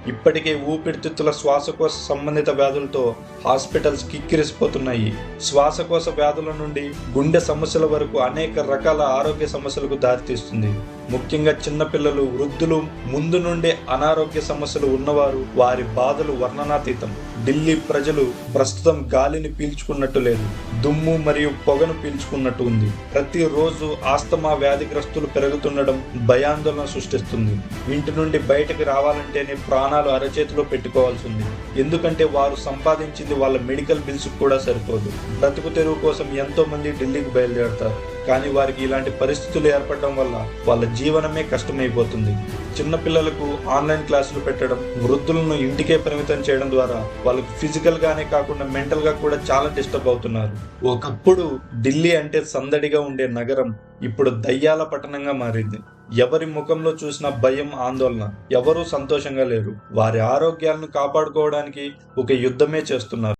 ఇప్పటికే ఊపిరితిత్తుల శ్వాసకోశ సంబంధిత వ్యాధులతో హాస్పిటల్స్ కిక్కిరిసిపోతున్నాయి. శ్వాసకోశ వ్యాధుల నుండి గుండె సమస్యల వరకు అనేక రకాల ఆరోగ్య సమస్యలకు దారితీస్తుంది. ముఖ్యంగా చిన్నపిల్లలు, వృద్ధులు, ముందు నుండే అనారోగ్య సమస్యలు ఉన్నవారు, వారి బాధలు వర్ణనాతీతం. ఢిల్లీ ప్రజలు ప్రస్తుతం గాలిని పీల్చుకున్నట్టు లేదు, దుమ్ము మరియు పొగను పీల్చుకున్నట్టు ఉంది. ప్రతిరోజు ఆస్తమా వ్యాధిగ్రస్తులు పెరుగుతుండడం భయాందోళన సృష్టిస్తుంది. ఇంటి నుండి బయటకు రావాలంటేనే ప్రాణాలు అరచేతిలో పెట్టుకోవాల్సి ఉంది. ఎందుకంటే వారు సంపాదించింది వాళ్ళ మెడికల్ బిల్స్ కూడా సరిపోదు. బ్రతుకు తెరువు కోసం ఎంతో మంది ఢిల్లీకి బయలుదేరతారు. కానీ వారికి ఇలాంటి పరిస్థితులు ఏర్పడడం వల్ల వాళ్ళ జీవనమే కష్టమైపోతుంది. చిన్నపిల్లలకు ఆన్లైన్ క్లాసులు పెట్టడం, వృద్ధులను ఇంటికే పరిమితం చేయడం ద్వారా వాళ్ళకు ఫిజికల్ గానే కాకుండా మెంటల్ గా కూడా చాలా డిస్టర్బ్ అవుతున్నారు. ఒకప్పుడు ఢిల్లీ అంటే సందడిగా ఉండే నగరం ఇప్పుడు దయ్యాల పట్టణంగా మారింది. ఎవరి ముఖంలో చూసిన భయం, ఆందోళన. ఎవరూ సంతోషంగా లేరు. వారి ఆరోగ్యాలను కాపాడుకోవడానికి ఒక యుద్ధమే చేస్తున్నారు.